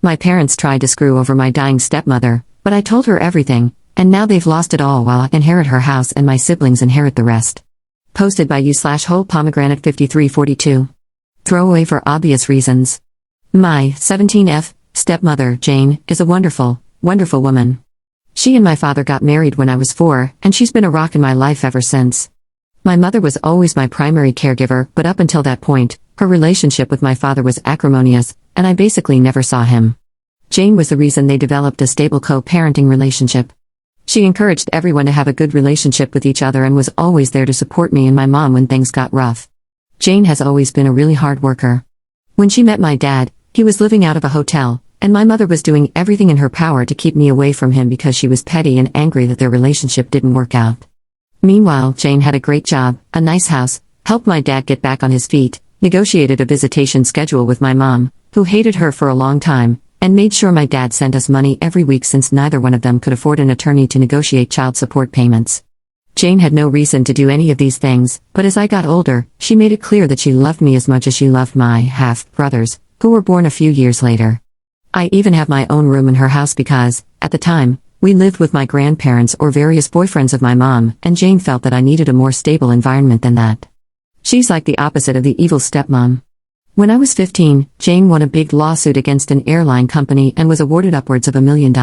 My parents tried to screw over my dying stepmother, but I told her everything, and now they've lost it all while I inherit her house and my siblings inherit the rest. Posted by you/whole pomegranate 5342. Throwaway for obvious reasons. My 17F stepmother, Jane, is a wonderful, wonderful woman. She and my father got married when I was 4, and she's been a rock in my life ever since. My mother was always my primary caregiver, but up until that point, her relationship with my father was acrimonious, and I basically never saw him. Jane was the reason they developed a stable co-parenting relationship. She encouraged everyone to have a good relationship with each other and was always there to support me and my mom when things got rough. Jane has always been a really hard worker. When she met my dad, he was living out of a hotel, and my mother was doing everything in her power to keep me away from him because she was petty and angry that their relationship didn't work out. Meanwhile, Jane had a great job, a nice house, helped my dad get back on his feet, negotiated a visitation schedule with my mom, who hated her for a long time, and made sure my dad sent us money every week since neither one of them could afford an attorney to negotiate child support payments. Jane had no reason to do any of these things, but as I got older, she made it clear that she loved me as much as she loved my half-brothers, who were born a few years later. I even have my own room in her house because, at the time, we lived with my grandparents or various boyfriends of my mom, and Jane felt that I needed a more stable environment than that. She's like the opposite of the evil stepmom. When I was 15, Jane won a big lawsuit against an airline company and was awarded upwards of $1 million.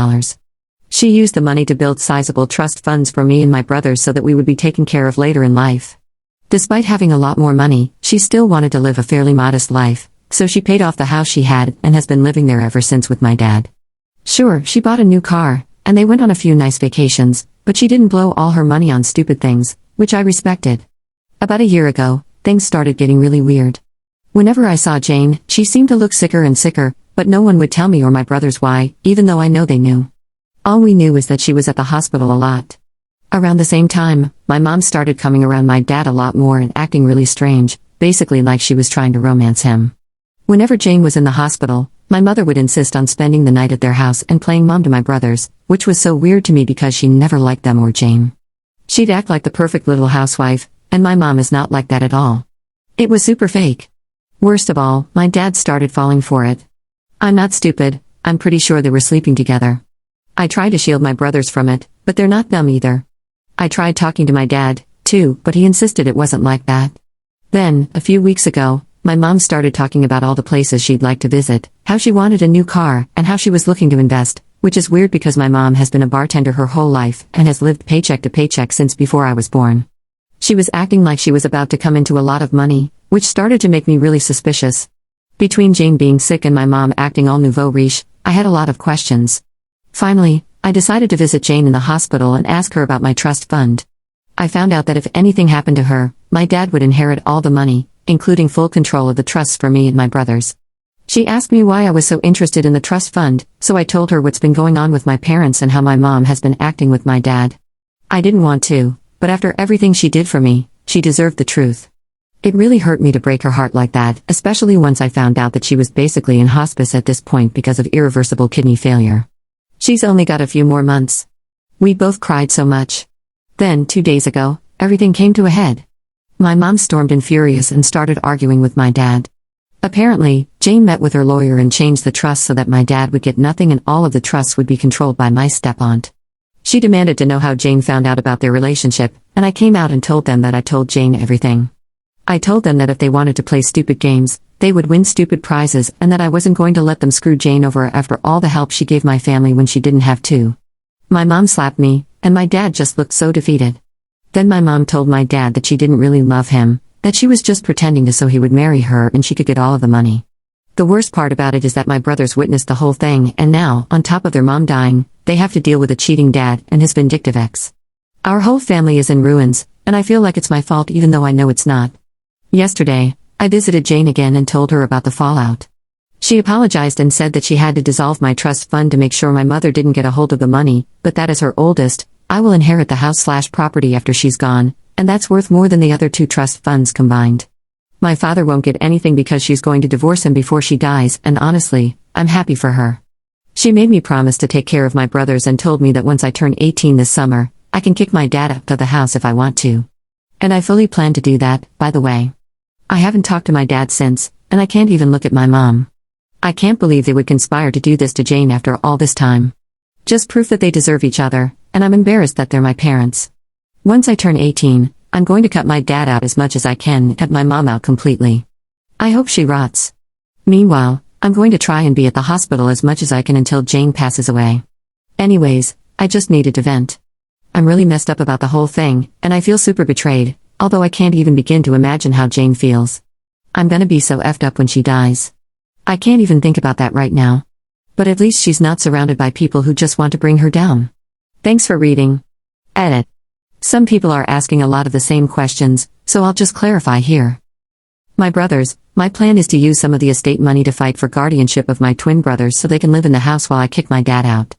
She used the money to build sizable trust funds for me and my brothers so that we would be taken care of later in life. Despite having a lot more money, she still wanted to live a fairly modest life, so she paid off the house she had and has been living there ever since with my dad. Sure, she bought a new car, and they went on a few nice vacations, but she didn't blow all her money on stupid things, which I respected. About a year ago, things started getting really weird. Whenever I saw Jane, she seemed to look sicker and sicker, but no one would tell me or my brothers why, even though I know they knew. All we knew was that she was at the hospital a lot. Around the same time, my mom started coming around my dad a lot more and acting really strange, basically like she was trying to romance him. Whenever Jane was in the hospital, my mother would insist on spending the night at their house and playing mom to my brothers, which was so weird to me because she never liked them or Jane. She'd act like the perfect little housewife, and my mom is not like that at all. It was super fake. Worst of all, my dad started falling for it. I'm not stupid, I'm pretty sure they were sleeping together. I tried to shield my brothers from it, but they're not dumb either. I tried talking to my dad, too, but he insisted it wasn't like that. Then, a few weeks ago, my mom started talking about all the places she'd like to visit, how she wanted a new car, and how she was looking to invest, which is weird because my mom has been a bartender her whole life and has lived paycheck to paycheck since before I was born. She was acting like she was about to come into a lot of money, which started to make me really suspicious. Between Jane being sick and my mom acting all nouveau riche, I had a lot of questions. Finally, I decided to visit Jane in the hospital and ask her about my trust fund. I found out that if anything happened to her, my dad would inherit all the money, including full control of the trusts for me and my brothers. She asked me why I was so interested in the trust fund, so I told her what's been going on with my parents and how my mom has been acting with my dad. I didn't want to, but after everything she did for me, she deserved the truth. It really hurt me to break her heart like that, especially once I found out that she was basically in hospice at this point because of irreversible kidney failure. She's only got a few more months. We both cried so much. Then, 2 days ago, everything came to a head. My mom stormed in furious and started arguing with my dad. Apparently, Jane met with her lawyer and changed the trust so that my dad would get nothing and all of the trusts would be controlled by my step-aunt. She demanded to know how Jane found out about their relationship, and I came out and told them that I told Jane everything. I told them that if they wanted to play stupid games, they would win stupid prizes and that I wasn't going to let them screw Jane over after all the help she gave my family when she didn't have to. My mom slapped me, and my dad just looked so defeated. Then my mom told my dad that she didn't really love him, that she was just pretending to so he would marry her and she could get all of the money. The worst part about it is that my brothers witnessed the whole thing and now, on top of their mom dying, they have to deal with a cheating dad and his vindictive ex. Our whole family is in ruins, and I feel like it's my fault even though I know it's not. Yesterday, I visited Jane again and told her about the fallout. She apologized and said that she had to dissolve my trust fund to make sure my mother didn't get a hold of the money, but that as her oldest, I will inherit the house/property after she's gone, and that's worth more than the other 2 trust funds combined. My father won't get anything because she's going to divorce him before she dies, and honestly, I'm happy for her. She made me promise to take care of my brothers and told me that once I turn 18 this summer, I can kick my dad out of the house if I want to. And I fully plan to do that, by the way. I haven't talked to my dad since, and I can't even look at my mom. I can't believe they would conspire to do this to Jane after all this time. Just proof that they deserve each other, and I'm embarrassed that they're my parents. Once I turn 18, I'm going to cut my dad out as much as I can and cut my mom out completely. I hope she rots. Meanwhile, I'm going to try and be at the hospital as much as I can until Jane passes away. Anyways, I just needed to vent. I'm really messed up about the whole thing, and I feel super betrayed, although I can't even begin to imagine how Jane feels. I'm gonna be so effed up when she dies. I can't even think about that right now. But at least she's not surrounded by people who just want to bring her down. Thanks for reading. Edit. Some people are asking a lot of the same questions, so I'll just clarify here. My brothers, my plan is to use some of the estate money to fight for guardianship of my twin brothers so they can live in the house while I kick my dad out.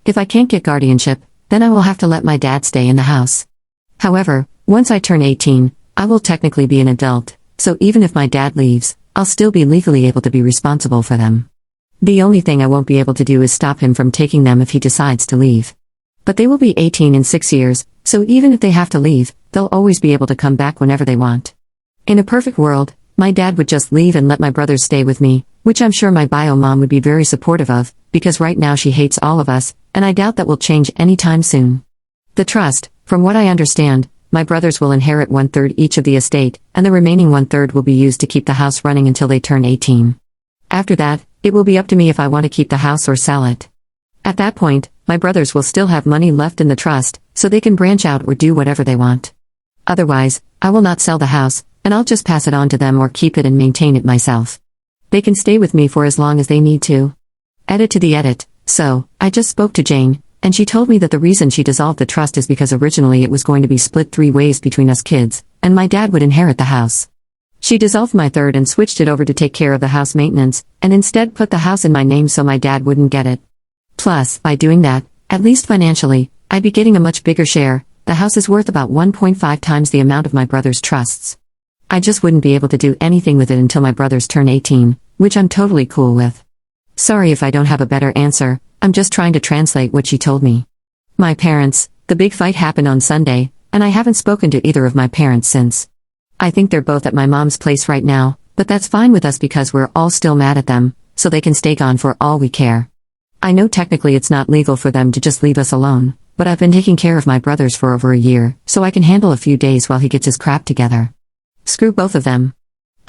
If I can't get guardianship, then I will have to let my dad stay in the house. However, once I turn 18, I will technically be an adult, so even if my dad leaves, I'll still be legally able to be responsible for them. The only thing I won't be able to do is stop him from taking them if he decides to leave. But they will be 18 in 6 years, so even if they have to leave, they'll always be able to come back whenever they want. In a perfect world, my dad would just leave and let my brothers stay with me, which I'm sure my bio mom would be very supportive of, because right now she hates all of us, and I doubt that will change anytime soon. The trust, from what I understand, my brothers will inherit 1/3 each of the estate, and the remaining 1/3 will be used to keep the house running until they turn 18. After that, it will be up to me if I want to keep the house or sell it. At that point, my brothers will still have money left in the trust, so they can branch out or do whatever they want. Otherwise, I will not sell the house, and I'll just pass it on to them or keep it and maintain it myself. They can stay with me for as long as they need to. Edit to the edit. So, I just spoke to Jane, and she told me that the reason she dissolved the trust is because originally it was going to be split 3 ways between us kids, and my dad would inherit the house. She dissolved my third and switched it over to take care of the house maintenance, and instead put the house in my name so my dad wouldn't get it. Plus, by doing that, at least financially, I'd be getting a much bigger share. The house is worth about 1.5 times the amount of my brother's trusts. I just wouldn't be able to do anything with it until my brothers turn 18, which I'm totally cool with. Sorry if I don't have a better answer, I'm just trying to translate what she told me. My parents, the big fight happened on Sunday, and I haven't spoken to either of my parents since. I think they're both at my mom's place right now, but that's fine with us because we're all still mad at them, so they can stay gone for all we care. I know technically it's not legal for them to just leave us alone, but I've been taking care of my brothers for over a year, so I can handle a few days while he gets his crap together. Screw both of them.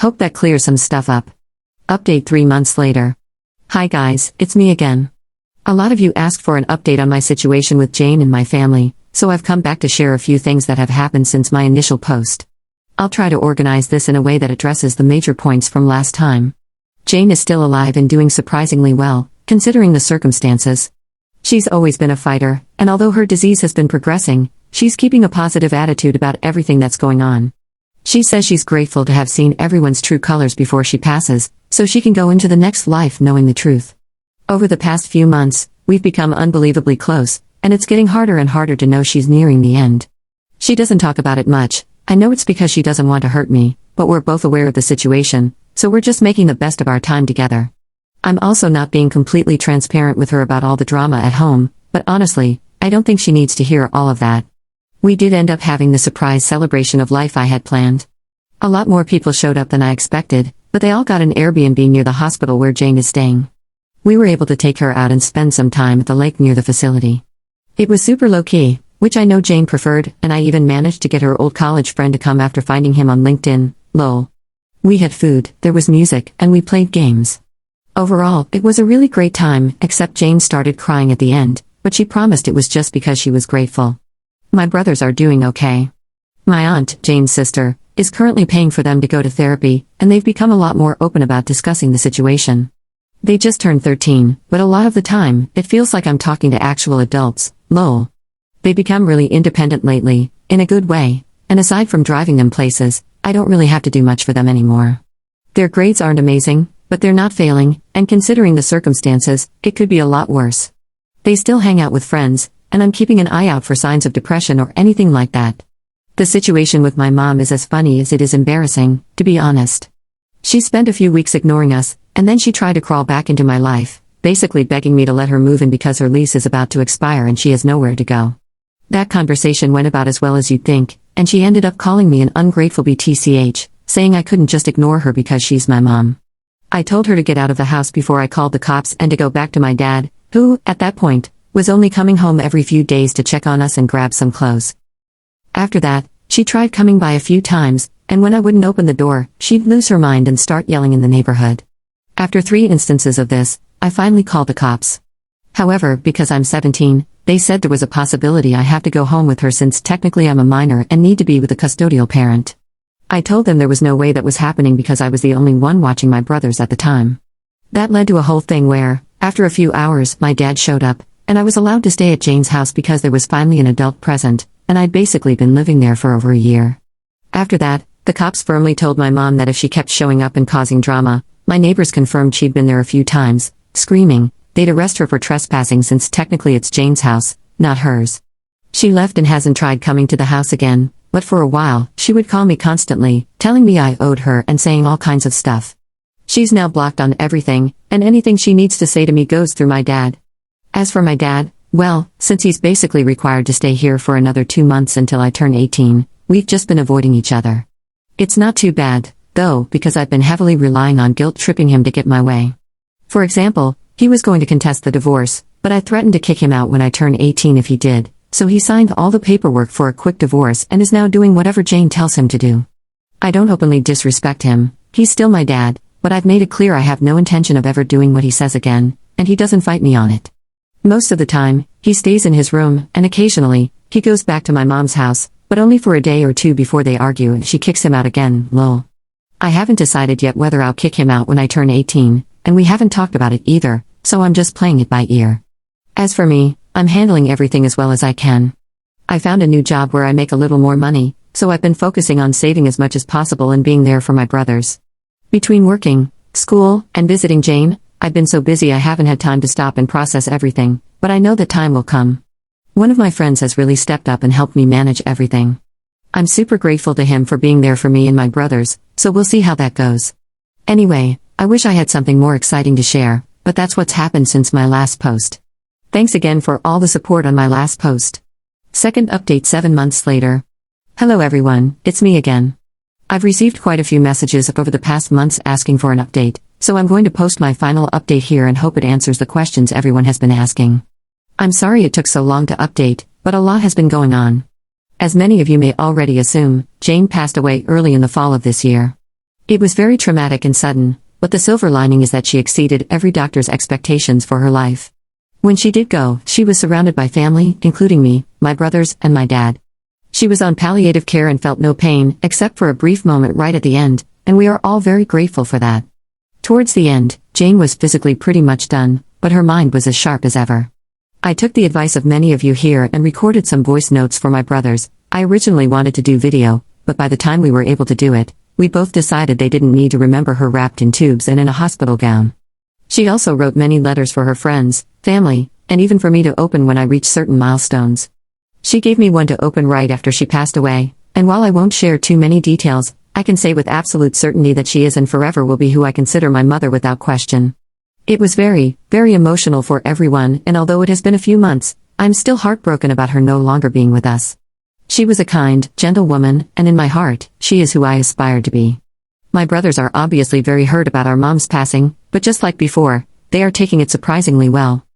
Hope that clears some stuff up. Update 3 months later. Hi guys, it's me again. A lot of you asked for an update on my situation with Jane and my family, so I've come back to share a few things that have happened since my initial post. I'll try to organize this in a way that addresses the major points from last time. Jane is still alive and doing surprisingly well, considering the circumstances. She's always been a fighter, and although her disease has been progressing, she's keeping a positive attitude about everything that's going on. She says she's grateful to have seen everyone's true colors before she passes, so she can go into the next life knowing the truth. Over the past few months, we've become unbelievably close, and it's getting harder and harder to know she's nearing the end. She doesn't talk about it much. I know it's because she doesn't want to hurt me, but we're both aware of the situation, so we're just making the best of our time together. I'm also not being completely transparent with her about all the drama at home, but honestly, I don't think she needs to hear all of that. We did end up having the surprise celebration of life I had planned. A lot more people showed up than I expected, but they all got an Airbnb near the hospital where Jane is staying. We were able to take her out and spend some time at the lake near the facility. It was super low-key, which I know Jane preferred, and I even managed to get her old college friend to come after finding him on LinkedIn, lol. We had food, there was music, and we played games. Overall, it was a really great time, except Jane started crying at the end, but she promised it was just because she was grateful. My brothers are doing okay. My aunt, Jane's sister, is currently paying for them to go to therapy, and they've become a lot more open about discussing the situation. They just turned 13, but a lot of the time, it feels like I'm talking to actual adults, lol. They become really independent lately, in a good way, and aside from driving them places, I don't really have to do much for them anymore. Their grades aren't amazing, but they're not failing, and considering the circumstances, it could be a lot worse. They still hang out with friends, and I'm keeping an eye out for signs of depression or anything like that. The situation with my mom is as funny as it is embarrassing, to be honest. She spent a few weeks ignoring us, and then she tried to crawl back into my life, basically begging me to let her move in because her lease is about to expire and she has nowhere to go. That conversation went about as well as you'd think, and she ended up calling me an ungrateful BTCH, saying I couldn't just ignore her because she's my mom. I told her to get out of the house before I called the cops and to go back to my dad, who, at that point, was only coming home every few days to check on us and grab some clothes. After that, she tried coming by a few times, and when I wouldn't open the door, she'd lose her mind and start yelling in the neighborhood. After 3 instances of this, I finally called the cops. However, because I'm 17, they said there was a possibility I have to go home with her since technically I'm a minor and need to be with a custodial parent. I told them there was no way that was happening because I was the only one watching my brothers at the time. That led to a whole thing where, after a few hours, my dad showed up, and I was allowed to stay at Jane's house because there was finally an adult present, and I'd basically been living there for over a year. After that, the cops firmly told my mom that if she kept showing up and causing drama, my neighbors confirmed she'd been there a few times, screaming, they'd arrest her for trespassing since technically it's Jane's house, not hers. She left and hasn't tried coming to the house again, but for a while, she would call me constantly, telling me I owed her and saying all kinds of stuff. She's now blocked on everything, and anything she needs to say to me goes through my dad. As for my dad, well, since he's basically required to stay here for another 2 months until I turn 18, we've just been avoiding each other. It's not too bad, though, because I've been heavily relying on guilt-tripping him to get my way. For example, he was going to contest the divorce, but I threatened to kick him out when I turn 18 if he did, so he signed all the paperwork for a quick divorce and is now doing whatever Jane tells him to do. I don't openly disrespect him, he's still my dad, but I've made it clear I have no intention of ever doing what he says again, and he doesn't fight me on it. Most of the time, he stays in his room, and occasionally, he goes back to my mom's house, but only for a day or two before they argue and she kicks him out again, lol. I haven't decided yet whether I'll kick him out when I turn 18, and we haven't talked about it either, so I'm just playing it by ear. As for me, I'm handling everything as well as I can. I found a new job where I make a little more money, so I've been focusing on saving as much as possible and being there for my brothers. Between working, school, and visiting Jane, I've been so busy I haven't had time to stop and process everything, but I know that time will come. One of my friends has really stepped up and helped me manage everything. I'm super grateful to him for being there for me and my brothers, so we'll see how that goes. Anyway, I wish I had something more exciting to share, but that's what's happened since my last post. Thanks again for all the support on my last post. Second update 7 months later. Hello everyone, it's me again. I've received quite a few messages over the past months asking for an update, so I'm going to post my final update here and hope it answers the questions everyone has been asking. I'm sorry it took so long to update, but a lot has been going on. As many of you may already assume, Jane passed away early in the fall of this year. It was very traumatic and sudden, but the silver lining is that she exceeded every doctor's expectations for her life. When she did go, she was surrounded by family, including me, my brothers, and my dad. She was on palliative care and felt no pain, except for a brief moment right at the end, and we are all very grateful for that. Towards the end, Jane was physically pretty much done, but her mind was as sharp as ever. I took the advice of many of you here and recorded some voice notes for my brothers. I originally wanted to do video, but by the time we were able to do it, we both decided they didn't need to remember her wrapped in tubes and in a hospital gown. She also wrote many letters for her friends, family, and even for me to open when I reached certain milestones. She gave me one to open right after she passed away, and while I won't share too many details, I can say with absolute certainty that she is and forever will be who I consider my mother without question. It was very, very emotional for everyone, and although it has been a few months, I'm still heartbroken about her no longer being with us. She was a kind, gentle woman, and in my heart, she is who I aspired to be. My brothers are obviously very hurt about our mom's passing, but just like before, they are taking it surprisingly well.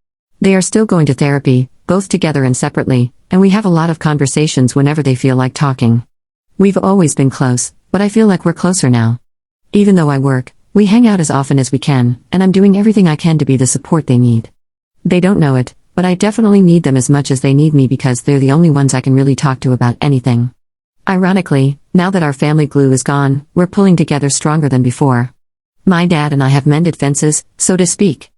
They are still going to therapy, both together and separately, and we have a lot of conversations whenever they feel like talking. We've always been close, but I feel like we're closer now. Even though I work, we hang out as often as we can, and I'm doing everything I can to be the support they need. They don't know it, but I definitely need them as much as they need me because they're the only ones I can really talk to about anything. Ironically, now that our family glue is gone, we're pulling together stronger than before. My dad and I have mended fences, so to speak.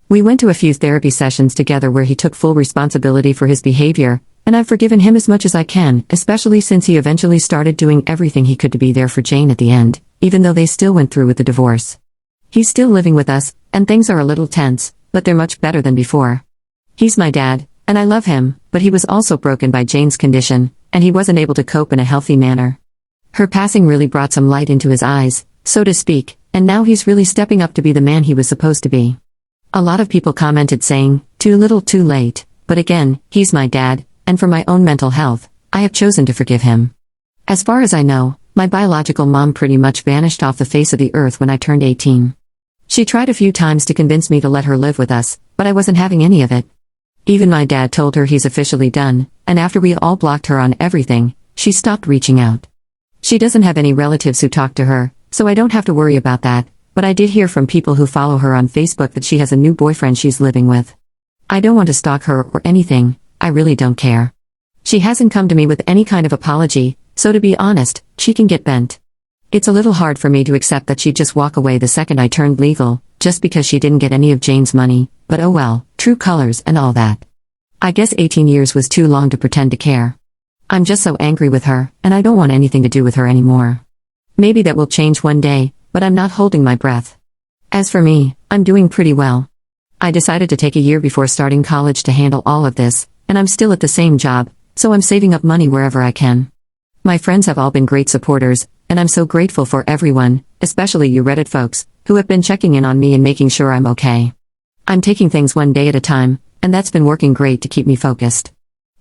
We went to a few therapy sessions together where he took full responsibility for his behavior, and I've forgiven him as much as I can, especially since he eventually started doing everything he could to be there for Jane at the end, even though they still went through with the divorce. He's still living with us, and things are a little tense, but they're much better than before. He's my dad, and I love him, but he was also broken by Jane's condition, and he wasn't able to cope in a healthy manner. Her passing really brought some light into his eyes, so to speak, and now he's really stepping up to be the man he was supposed to be. A lot of people commented saying, too little too late, but again, he's my dad, and for my own mental health, I have chosen to forgive him. As far as I know, my biological mom pretty much vanished off the face of the earth when I turned 18. She tried a few times to convince me to let her live with us, but I wasn't having any of it. Even my dad told her he's officially done, and after we all blocked her on everything, she stopped reaching out. She doesn't have any relatives who talk to her, so I don't have to worry about that, but I did hear from people who follow her on Facebook that she has a new boyfriend she's living with. I don't want to stalk her or anything, I really don't care. She hasn't come to me with any kind of apology, so to be honest, she can get bent. It's a little hard for me to accept that she'd just walk away the second I turned legal, just because she didn't get any of Jane's money, but oh well, true colors and all that. I guess 18 years was too long to pretend to care. I'm just so angry with her, and I don't want anything to do with her anymore. Maybe that will change one day, but I'm not holding my breath. As for me, I'm doing pretty well. I decided to take a year before starting college to handle all of this, and I'm still at the same job, so I'm saving up money wherever I can. My friends have all been great supporters, and I'm so grateful for everyone, especially you Reddit folks, who have been checking in on me and making sure I'm okay. I'm taking things one day at a time, and that's been working great to keep me focused.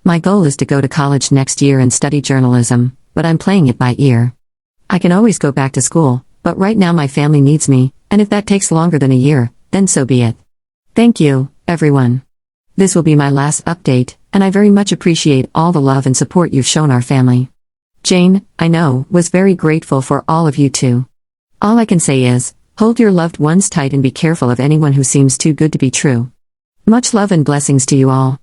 My goal is to go to college next year and study journalism, but I'm playing it by ear. I can always go back to school, but right now my family needs me, and if that takes longer than a year, then so be it. Thank you, everyone. This will be my last update, and I very much appreciate all the love and support you've shown our family. Jane, I know, was very grateful for all of you too. All I can say is, hold your loved ones tight and be careful of anyone who seems too good to be true. Much love and blessings to you all.